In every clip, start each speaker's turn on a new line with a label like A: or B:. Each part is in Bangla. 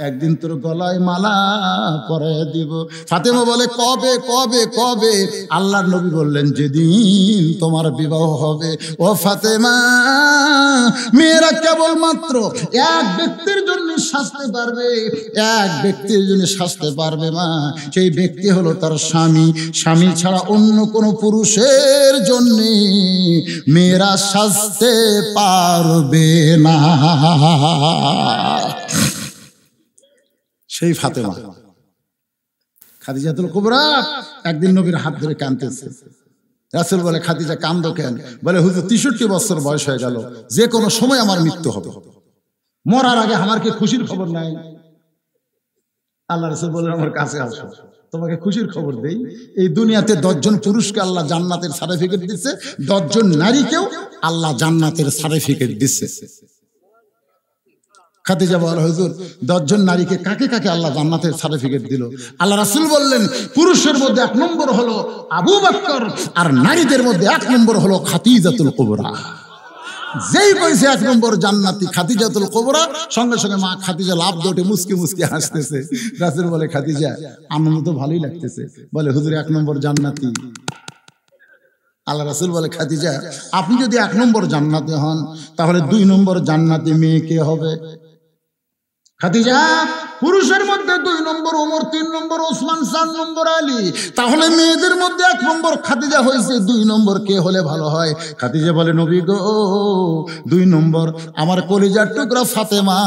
A: একদিন তোর গলায় মালা পরায় দিব। ফাতেমা বলে কবে কবে কবে? আল্লাহর নবী বললেন যেদিন তোমার বিবাহ হবে। ও ফাতেমা, মেয়েরা কেবলমাত্র এক ব্যক্তির জন্য সাজতে পারবে, এক ব্যক্তির জন্য সাজতে পারবে মা, সেই ব্যক্তি হলো তার স্বামী। স্বামী ছাড়া অন্য কোনো পুরুষের জন্য মেয়েরা সাজতে পারবে না। সেই ফাতেমা খাদিজাতুল কুবরা একদিন নবীর হাত ধরে কাঁদতেছে। রাসূল বলে খাদিজা কাঁদো কেন? বলে হুজুর 63 বছর বয়স হয়ে গেল, যে কোনো সময় আমার মৃত্যু হবে, মরার আগে আমার কি খুশির খবর নাই? আল্লাহ রাসূল বলেন আমার কাছে আসো, তোমাকে খুশির খবর দেই। এই দুনিয়াতে 10 জন পুরুষকে আল্লাহ জান্নাতের সার্টিফিকেট দিচ্ছে, 10 জন নারীকেও আল্লাহ জান্নাতের সার্টিফিকেট দিচ্ছে। খাদিজা বলে হুজুর 10 জন নারীকে কাকে কাকে আল্লাহ জান্নাতের সার্টিফিকেট দিল? আল্লাহ রাসূল বললেন পুরুষের মধ্যে 1 নম্বর হলো আবু বকর, আর নারীদের মধ্যে 1 নম্বর হলো খাদিজাতুল কুবরা। যেই কইছে 1 নম্বর জান্নাতি খাদিজাতুল কুবরা, সঙ্গে সঙ্গে মা খাদিজা লাভ দৌড়ে মুস্কি মুস্কি হাসতেছে। রাসূল বলে খাদিজা আনন্দ তো ভালোই লাগতেছে। বলে হুজুর 1 নম্বর জান্নাতি। আল্লাহ রাসূল বলে খাদিজা আপনি যদি 1 নম্বর জান্নাতি হন, তাহলে 2 নম্বর জান্নাতি মেয়ে কে হবে? খাদিজা পুরুষের মধ্যে 2 নম্বর ওমর, 3 নম্বর ওসমান, 4 নম্বর আলী, তাহলে মেয়েদের মধ্যে 1 নম্বর খাদিজা হয়েছে, 2 নম্বর কে হলে ভালো হয়? খাদিজা বলে নবী গো 2 নম্বর আমার কলিজার টুকরা ফাতেমা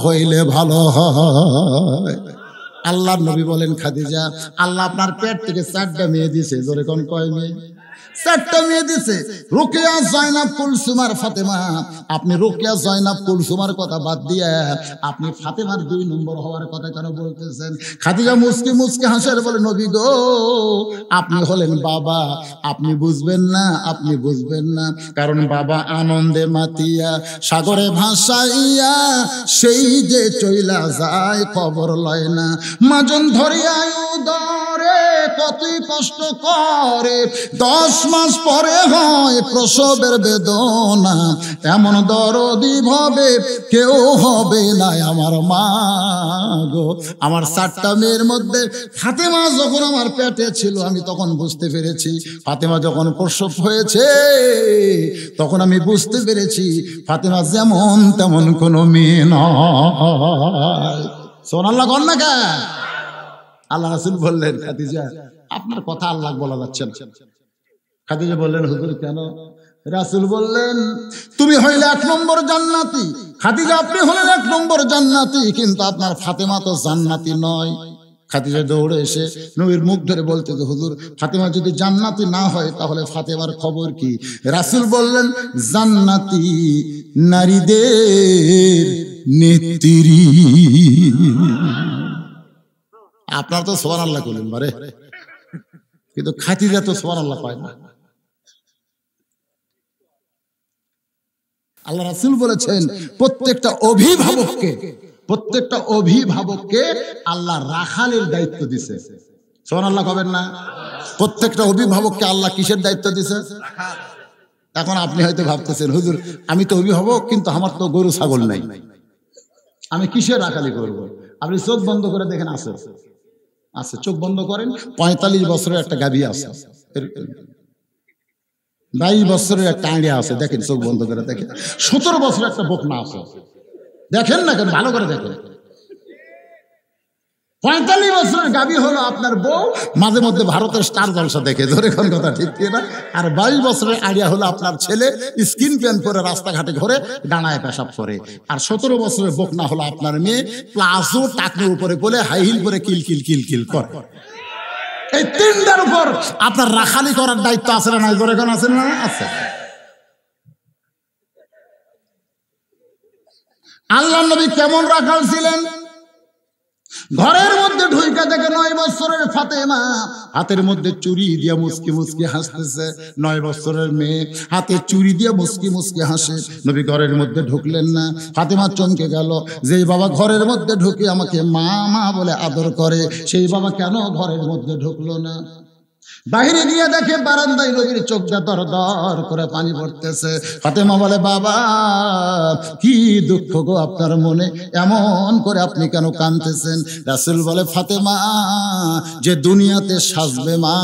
A: হইলে ভালো হয়। আল্লাহর নবী বলেন খাদিজা আল্লাহ আপনার পেট থেকে 4টা মেয়ে দিয়েছে। জোরে কোন কয় মেয়ে? 4টা মেয়ে দিয়েছে। রোকেয়া, জয়নাব, কুলসুম আর ফাতেমা। আপনি রোকেয়া, জয়নাব, কুলসুমার কথা বাদ দিয়ে আপনি ফাতেমার 2 নম্বর হওয়ার কথা কেন বলতেছেন? খাদিজা মুস্কি মুস্কি হাসে বলে নবী গো আপনি হলেন বাবা, আপনি বুঝবেন না, আপনি বুঝবেন না। কারণ বাবা আনন্দে মাতিয়া সাগরে ভাসাইয়া সেই যে চইলা যায় খবর লয় না। মাজন ধরিয়া উদরে কতই কষ্ট করে, 10 মাস পরে হয় প্রসবের বেদনা। এমন দরদি ভাবে কেউ হবে না আমার মা গো। আমার 4টা মেয়ের মধ্যে ফাতেমা যখন আমার পেটে ছিল আমি তখন বুঝতে পেরেছি, ফাতেমা যখন প্রসব হয়েছে তখন আমি বুঝতে পেরেছি ফাতেমা যেমন তেমন কোনো মেয়ে নয়। সুবহানাল্লাহ কন না কে? আল্লাহ রাসূল বললেন খাদিজা আপনার কথা আল্লাহ বলা যাচ্ছে না। খাদিজা বললেন হুজুর কেন? রাসূল বললেন তুমি হইলে 1 নম্বর জান্নাতি। খাদিজা আপনি হলেন 1 নম্বর জান্নাতি, কিন্তু আপনার ফাতেমা তো জান্নাতি নয়। খাদিজা দৌড়ে এসে নবীর মুখ ধরে বলতে যে হুজুর ফাতেমা যদি জান্নাতি না হয় তাহলে ফাতেমার খবর কি? রাসূল বললেন জান্নাতি নারীদের নেত্রী। আপনার তো সুবহানাল্লাহ বলেন বারে, কিন্তু খাদিজা তো সুবহানাল্লাহ পায় না। আল্লাহ রাসূল বলেছেন প্রত্যেকটা অভিভাবককে আল্লাহ রাখালের দায়িত্ব দিয়েছে। সুবহানাল্লাহ কবেন না? প্রত্যেকটা অভিভাবককে আল্লাহ কিসের দায়িত্ব দিয়েছে? এখন আপনি হয়তো ভাবতেছেন হুজুর আমি তো অভিভাবক কিন্তু আমার তো গরু ছাগল নাই, আমি কিসের রাখালি করব? আপনি চোখ বন্ধ করে দেখেন আছে, চোখ বন্ধ করেন। 45 বছরের একটা গাভী আছে, 22 বছরের একটা আঁড়িয়া আছে, দেখেন চোখ বন্ধ করে দেখেন। 17 বছরের একটা বকনা আছে, দেখেন না কেন, ভালো করে দেখেন। 45 বছরের গাভী হলো আপনার বউ, মাঝে মধ্যে ভারতের স্টার জলসা দেখে, ধরে কোন কথা ঠিক না? আর 22 বছরের আড়িয়া হলো আপনার ছেলে, স্কিন প্যান্ট পরে রাস্তাঘাটে ঘুরে ডানায় পেশাব করে। আর 17 বছরের বকনা হলো আপনার মেয়ে, প্লাজো টাকনোর উপরে বলে হাই হিল পরে কিল কিল কিল কিল করে। এই 3টার উপর আপনার রাখালি করার দায়িত্ব আছে না নাই? ধরে কোন আছে না? আছে। আল্লাহর নবী কেমন রাখাল ছিলেন? ঘরের মধ্যে ঢুইকা দেখে 9 বছরের ফাতেমা হাতের মধ্যে চুরি দিয়া মুস্কি মুস্কি হাসতেছে। 9 বছরের মেয়ে হাতে চুরি দিয়ে মুস্কি মুস্কি হাসে। নবী ঘরের মধ্যে ঢুকলেন না। ফাতেমা চমকে গেল, যেই বাবা ঘরের মধ্যে ঢুকে আমাকে মা মা বলে আদর করে সেই বাবা কেন ঘরের মধ্যে ঢুকলো না? বাহিরে গিয়ে দেখে বারান্দায় নবীর চোখ দিয়ে দর দর করে পানি পড়তেছে। ফাতেমা বলে, বাবা কি দুঃখ গো আপনার মনে, এমন করে আপনি কেন কাঁদতেছেন? রাসূল বলে, ফাতেমা যে দুনিয়াতে সাজবে মা,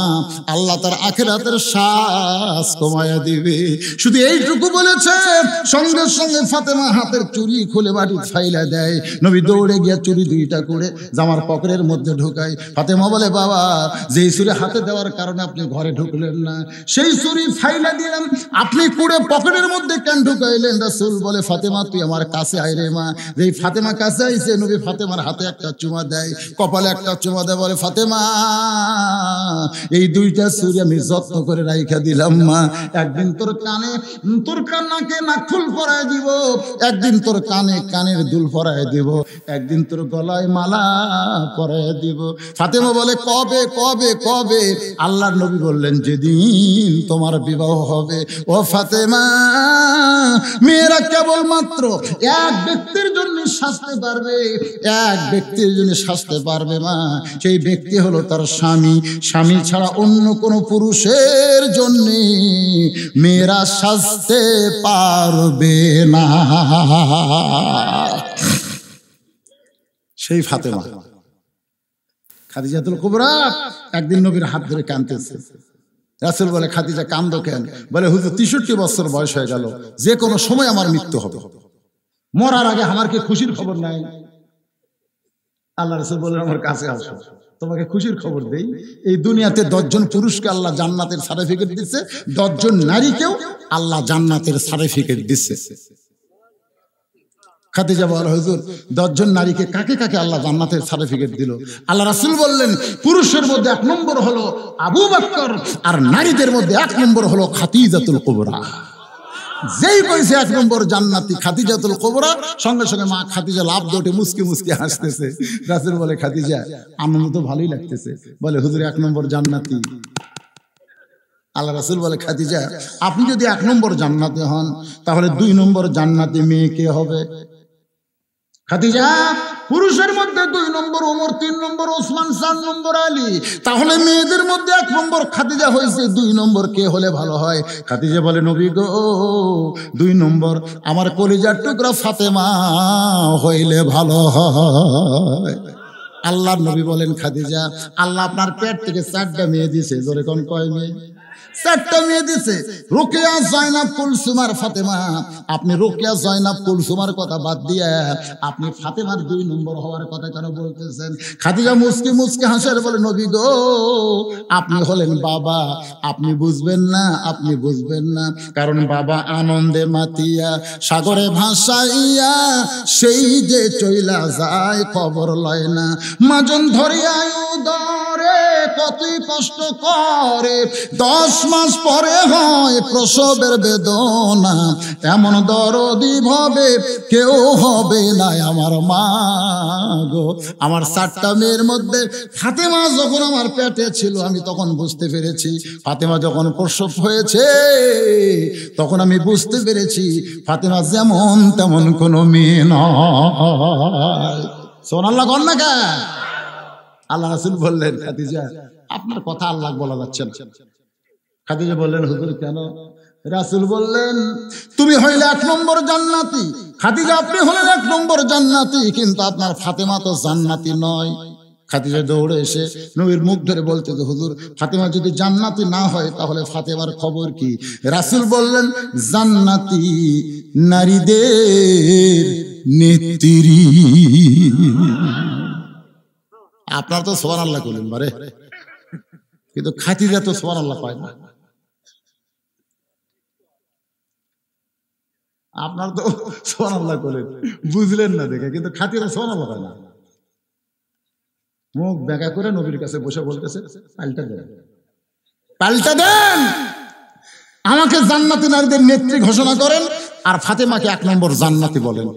A: আল্লাহ তার আখিরাতের শ্বাস কমায়া দিবে। শুধু এইটুকু বলেছে, সঙ্গে সঙ্গে ফাতেমা হাতের চুড়ি খুলে মাটি ফাইলা দেয়। নবী দৌড়ে গিয়ে চুড়ি দুইটা করে জামার পকেটের মধ্যে ঢুকায়। ফাতেমা বলে, বাবা যেই চুড়ি হাতে দেওয়ার কারণে আপনি ঘরে ঢুকলেন না, সেই চুড়ি ফাইলা দিলাম, আপনি কুড়ে পকেটের মধ্যে কেন ঢুকাইলেন? রাসূল বলে, ফাতেমা তুই আমার কাছে আয় রে মা। যেই ফাতেমা কাছে আইছে, নবী ফাতেমার হাতে একটা চুমা দেয়, কপালে একটা চুমা দেয়, বলে, ফাতেমা এই দুইটা চুড়ি আমি যত্ন করে রাইখা দিলাম মা, একদিন তোর কানে তোর নাকে নাকফুল পরায় দিব, একদিন তোর কানে কানের দুল পরায় দিব, একদিন তোর গলায় মালা পরায় দিব। ফাতেমা বলে, কবে কবে কবে? আল্লাহর নবী বললেন, যেদিন তোমার বিবাহ হবে। ও ফাতেমা, মেয়েরা কেবলমাত্র এক ব্যক্তির জন্য সাজতে পারবে, এক ব্যক্তির জন্য সাজতে পারবে মা, সেই ব্যক্তি হলো তার স্বামী। স্বামী ছাড়া অন্য কোনো পুরুষের জন্য মেয়েরা সাজতে পারবে না। সেই ফাতেমা খাদিজাতুল কুবরা একদিন নবীর হাত ধরে কাঁদতেছে। রাসূল বলে, খাদিজা কান্দো কেন? বলে, হুজুর 63 বছর বয়স হয়ে গেল, যে কোনো সময় আমার মৃত্যু হবে, মরার আগে আমার কি খুশির খবর নাই? আল্লাহ রাসূল বলেন, আমার কাছে আসো, তোমাকে খুশির খবর দেই। এই দুনিয়াতে 10 জন পুরুষকে আল্লাহ জান্নাতের সার্টিফিকেট দিচ্ছে, 10 জন নারীকেও আল্লাহ জান্নাতের সার্টিফিকেট দিচ্ছে। খাদিজা বলে, হুজুর 10 জন নারীকে কাকে কাকে আল্লাহ জান্নাতের সার্টিফিকেট দিল? আল্লাহ রাসূল বললেন, পুরুষের মধ্যে 1 নম্বর হলো আবু বকর, আর নারীদের মধ্যে 1 নম্বর হলো খাদিজাতুল কুবরা। যেই কইছে 1 নম্বর জান্নাতি খাদিজাতুল কুবরা, সঙ্গে সঙ্গে মা খাদিজা লাভ দৌড়ে মুস্কি মুস্কি হাসতেছে। রাসূল বলে, খাদিজা আনন্দ তো ভালোই লাগতেছে। বলে, হুজুর 1 নম্বর জান্নাতি। আল্লাহ রাসূল বলে, খাদিজা আপনি যদি 1 নম্বর জান্নাতি হন, তাহলে 2 নম্বর জান্নাতি মেয়ে কে হবে? খাদিজা, পুরুষের মধ্যে 2 নম্বর ওমর, 3 নম্বর ওসমান, 4 নম্বর আলী, তাহলে মেয়েদের মধ্যে 1 নম্বর খাদিজা হয়েছে, 2 নম্বর কে হলে ভালো হয়? খাদিজা বলে, নবী গো 2 নম্বর আমার কলিজার টুকরা ফাতেমা হইলে ভালো হয়। আল্লাহর নবী বলেন, খাদিজা আল্লাহ আপনার পেট থেকে 4টা মেয়ে দিয়েছে। জোরে কোন কয় মেয়ে? 4টা মেয়ে দিয়েছে, রুকিয়া, জয়নাব, কুলসুম আর ফাতেমা। আপনি রুকিয়া, জয়নাব, কুলসুমার কথা বাদ দিয়ে আপনি ফাতেমার 2 নম্বর হওয়ার কথা কেন বলতেছেন? খাদিজা মুস্কি মুস্কি হাসে বলে, নবী গো আপনি হলেন বাবা, আপনি বুঝবেন না, আপনি বুঝবেন না, কারণ বাবা আনন্দে মাতিয়া সাগরে ভাসাইয়া সেই যে চইলা যায় খবর লয় না, মাজন ধরিয়া উদরে কতই কষ্ট করে, 10 মাস পরে হয় প্রসবের বেদনা, এমন দরদি ভাবে কেউ হবে না আমার মা গো। আমার 4টা মেয়ের মধ্যে ফাতেমা যখন আমার পেটে ছিল, আমি তখন বুঝতে পেরেছি, ফাতেমা যখন প্রসব হয়েছে তখন আমি বুঝতে পেরেছি ফাতেমা যেমন তেমন কোনো মেয়ে নয়। সুবহানাল্লাহ কন না কে? আল্লাহ রাসূল বললেন, খাদিজা আপনার কথা আল্লাহ বলা যাচ্ছে না। খাদিজা বললেন, হুজুর কেন? রাসূল বললেন, তুমি হইলে 1 নম্বর জান্নাতি। খাদিজা আপনি হলেন 1 নম্বর জান্নাতি, কিন্তু আপনার ফাতেমা তো জান্নাতি নয়। খাদিজা দৌড়ে এসে নবীর মুখ ধরে বলতে, হুজুর ফাতেমা যদি জান্নাতি না হয় তাহলে ফাতেমার খবর কি? রাসূল বললেন, জান্নাতি নারীদের নেত্রী। আপনার তো সুবহানাল্লাহ বলেন বারে, কিন্তু খাদিজা তো সুবহানাল্লাহ পায় না। আপনার তো সুবহানাল্লাহ বলেন, বুঝলেন না দেখে, কিন্তু খাদিজা সুবহানাল্লাহ পায় না। মুখ বেঁকা করে নবীর কাছে বসে বলতেছে, পাল্টা দেন, পাল্টা দেন, আমাকে জান্নাতি নারীদের নেত্রী ঘোষণা করেন, আর ফাতেমাকে 1 নম্বর জান্নাতি বলেন।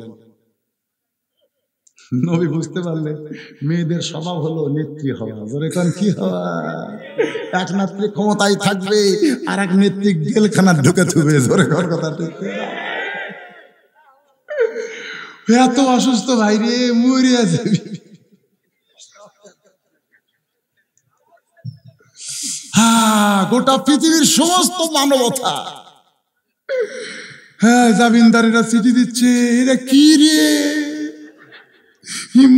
A: নবী বুঝতে পারলেন মেয়েদের স্বভাব হলো নেত্রী হওয়া। জোরে কোন কি হওয়া? 1 নেত্রী ক্ষমতায় থাকবে, আর 1 নেত্রী জেলখানা ঢুকে থুবে। জোরে কোন কথা ঠিক? এত অসুস্থ ভাই রে, মরে আছে। গোটা পৃথিবীর সমস্ত মানবতা, হ্যাঁ, জামিনদারেরা চিঠি দিচ্ছে, এরা কি রে,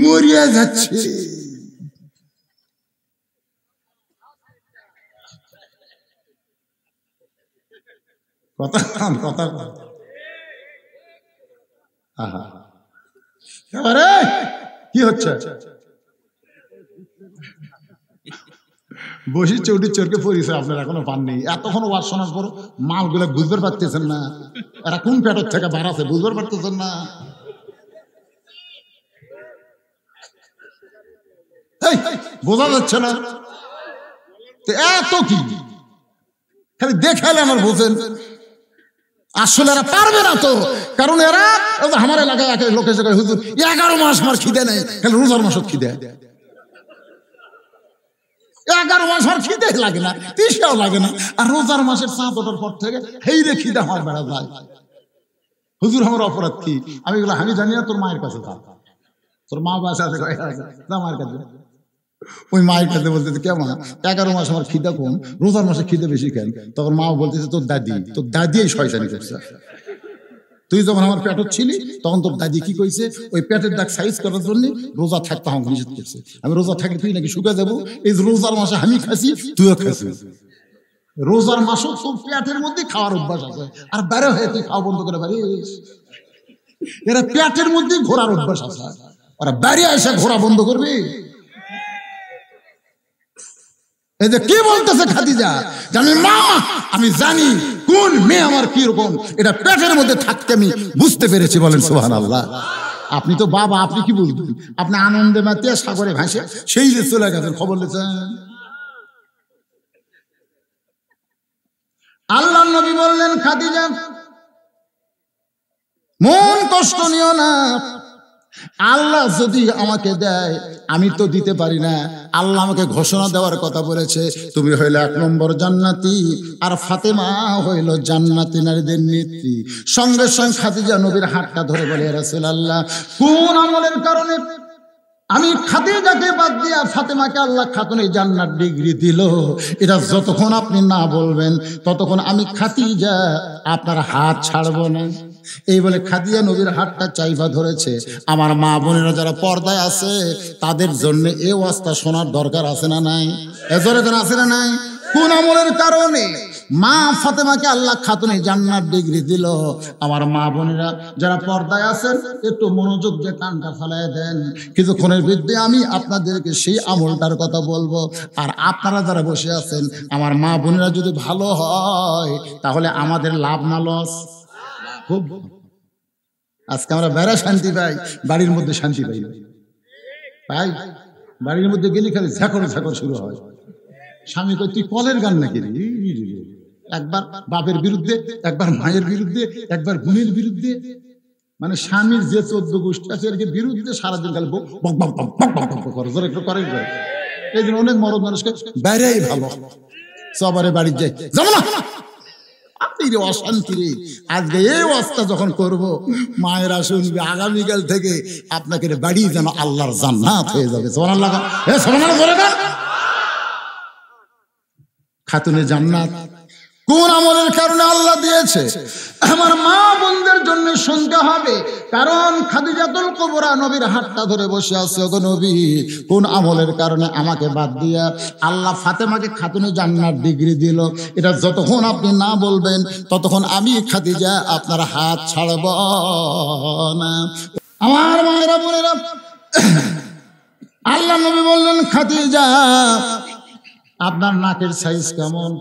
A: মরিয়া যাচ্ছে। কথা কথা এবারে কি হচ্ছে? বসি চৌটি চোরকে পরিচয় আপনারা এখনো পাননি। এতক্ষণ ওয়াজ শোনার পর মালগুলো বুঝতে পারতেছেন না, এরা কোন পেটের থেকে বাড়াছে বুঝতে পারতেছেন না। বোঝা যাচ্ছে না এত কি, খালি দেখালে আমার বোঝেন। আসলে এরা পারবে না তো, কারণ এরা আমার এলাকায় লোকের জায়গায় হুজুর 11 মাস আমার খিদে নেই, খালি রোজার মাসত খিদে। 11 মাস আর খিদে লাগে না, তৃষাও লাগে না, আর রোজার মাসের চাঁদ ওঠার পর থেকে হেইরে খিদে আমার বেড়া যায়। হুজুর আমার অপরাধ কি? আমি বললাম আমি জানি না, তোর মায়ের কাছে থাক, তোর মা বাসা আছে মায়ের কাছে। ওই মায়ের কাছে বলতেছে কেমন 11 মাস আমার খিদে কম, রোজার মাসে খিদে বেশি কেন? তখন মা বলতেছে তোর দাদি এই শয়তানি করছে। তুই যখন আমার পেটত ছিলি তখন তোর দাদি কি কইছে, ওই পেটের দাগ সাইজ করার জন্য রোজা থাকতে আমাকে নিষেধ করছে। আমি রোজা থাকি তুই নাকি শুকা যাবো, এই রোজার মাসে আমি খাসি তুইও খাসিস। রোজার মাসও তোর পেটের মধ্যে খাওয়ার অভ্যাস আছে, আর বাইরে হয়ে তুই খাওয়া বন্ধ করে পারিস? এরা পেটের মধ্যে ঘোরার অভ্যাস আছে, ওরা বাইরে এসে ঘোরা বন্ধ করবি? এই যে কি বলতেছে খাদিজা, জানি মা আমি জানি কোন মেয়ে আমার কি রকম, এটা পেটের মধ্যে থাকতে আমি বুঝতে পেরেছি। বলেন সুবহানাল্লাহ। আপনি তো বাবা, আপনি কি বলবেন? আপনি আনন্দে মাতিয়ে সাগরে ভাসে সেই যে চলে গেছেন, খবর নিয়েছেন। আল্লাহ নবী বললেন খাদিজা মন কষ্ট নিও না, আল্লাহ যদি আমাকে দেয় আমি তো দিতে পারি না, আল্লাহ আমাকে ঘোষণা দেওয়ার কথা বলেছে, তুমি হইলে 1 নম্বর জান্নাতি, আর ফাতেমা হইল জান্নাতি নারীদের নেত্রী। সঙ্গে সঙ্গে খাদিজা নবীর হাতটা ধরে বলে রাসূলুল্লাহ, কোন আমলের কারণে আমি খাদিজাকে বাদ দিয়া ফাতেমাকে আল্লাহ খাতুনে জান্নাত ডিগ্রি দিল, এটা যতক্ষণ আপনি না বলবেন ততক্ষণ আমি খাদিজা আপনার হাত ছাড়বো না। এই বলে খাদিজা নবীর হাতটা চাইবা ধরেছে। আমার মা বোনেরা যারা পর্দায় আছে তাদের জন্য এই ওয়াজটা শোনার দরকার আছে না নাই? এজরে যেন আছে না নাই? কোন আমলের কারণে মা ফাতেমাকে আল্লাহ খাতুনে জান্নাত ডিগ্রি দিল? আমার মা বোনেরা যারা পর্দায় আছেন একটু মনোযোগ দিয়ে কানটা ফেলায় দেন, কিছুক্ষণের ভিতরে আমি আপনাদেরকে সেই আমলটার কথা বলবো। আর আপনারা যারা বসে আছেন, আমার মা বোনেরা যদি ভালো হয় তাহলে আমাদের লাভ না লস? খুব আজকে আমরা বেড়া শান্তি পাই, বাড়ির মধ্যে শান্তি পাই ভাই। বাড়ির মধ্যে গেলে খালি ঝাঁকর ঝাঁকর শুরু হয়। স্বামী কই তুই কলের গান নাকি রে? একবার বাপের বিরুদ্ধে, একবার মায়ের বিরুদ্ধে, একবার বোনের বিরুদ্ধে, মানে স্বামীর যে 14 গোষ্ঠী আছে এর বিরুদ্ধে সারাদিন খালি বক বক বক বক বক করে জোরে একটু করে। এই জন্য অনেক মরদ মানুষকে বাইরেই ভালো, সবারে বাড়ি যাই যাবো না অশান্তি রে। আজকে এই অবস্থা যখন করব, মায়েরা শুনবে আগামীকাল থেকে আপনাকে বাড়ি যেন আল্লাহর জান্নাত হয়ে যাবে। সুবহানাল্লাহ, সুবহানাল্লাহ। খাতুনে জান্নাত কোন আমলের কারণে আল্লাহ দিয়েছে আমার মা বোনদের জন্য শুনতে হবে। কারণ খাদিজাতুল কুবরা নবীর হাতটা ধরে বসে আছে, ওগো নবী কোন আমলের কারণে আমাকে বাদ দিয়া আল্লাহ ফাতেমাকে খাতুনে জান্নাত ডিগ্রি দিল, এটা যতক্ষণ আপনি না বলবেন ততক্ষণ আমি খাদিজা আপনার হাত ছাড়ব না। আমার মায়েরা বোনেরা, আল্লাহ নবী বললেন খাদিজা আপনার নাকের সাইজ কেমন,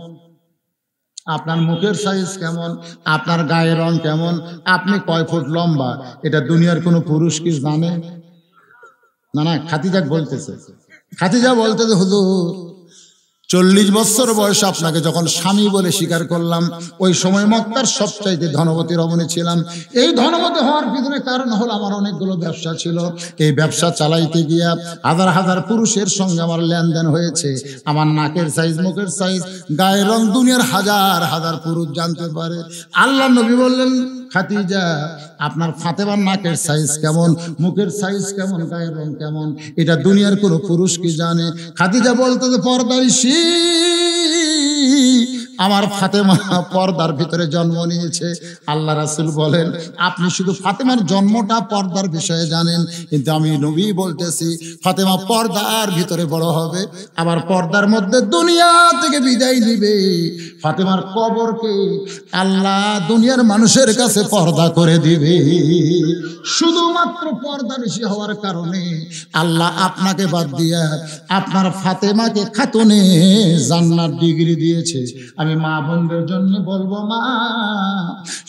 A: আপনার মুখের সাইজ কেমন, আপনার গায়ের রং কেমন, আপনি কয় ফুট লম্বা, এটা দুনিয়ার কোনো পুরুষ কি জানে? না না, খাদিজা বলতেছে, খাদিজা বলতেছে হুজুর 40 বছর বয়সে আপনাকে যখন স্বামী বলে স্বীকার করলাম, ওই সময় মক্কার সবচাইতে ধনবতী রমণী ছিলাম। এই ধনবতী হওয়ার পিছনে কারণ হলো আমার অনেকগুলো ব্যবসা ছিল। এই ব্যবসা চালাইতে গিয়া হাজার হাজার পুরুষের সঙ্গে আমার লেনদেন হয়েছে। আমার নাকের সাইজ, মুখের সাইজ, গায়ের রং দুনিয়ার হাজার হাজার পুরুষ জানতে পারে। আল্লাহ নবী বললেন খাদিজা আপনার ফাতেমার নাকের সাইজ কেমন, মুখের সাইজ কেমন, গায়ের রং কেমন, এটা দুনিয়ার কোনো পুরুষ কি জানে? খাদিজা বলতে যে পর্দায় আমার ফাতেমা পর্দার ভিতরে জন্ম নিয়েছে। আল্লাহ রাসূল বলেন আপনি শুধু ফাতেমার জন্মটা পর্দার বিষয়ে জানেন, কিন্তু আমি নবী বলতেছি ফাতেমা পর্দার ভিতরে বড় হবে, আবার পর্দার মধ্যে দুনিয়া থেকে বিদায় নিবে। ফাতেমার কবরকে আল্লাহ দুনিয়ার মানুষের কাছে পর্দা করে দিবে। শুধুমাত্র পর্দা বেশি হওয়ার কারণে আল্লাহ আপনাকে বাদ দিয়া আপনার ফাতেমাকে খাতুনে জান্নাত ডিগ্রি দিয়েছে। আমি মা বোনদের জন্য বলবো, মা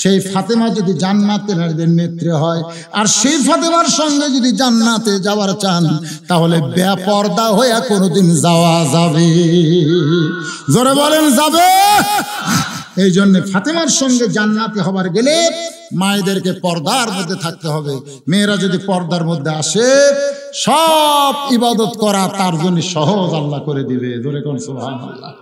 A: সেই ফাতেমা যদি জান্নাতের নারীদের নেত্রী হয়, আর সেই ফাতেমার সঙ্গে যদি জান্নাতে যাওয়ার চান, তাহলে বেপর্দা হয়ে কোনোদিন যাওয়া যাবে? জোরে বলেন যাবে? এই জন্য ফাতেমার সঙ্গে জান্নাতে হবার গেলে মায়েদেরকে পর্দার মধ্যে থাকতে হবে। মেয়েরা যদি পর্দার মধ্যে আসে, সব ইবাদত করা তার জন্য সহজ আল্লাহ করে দিবে। জোরে কোন সুবহানাল্লাহ।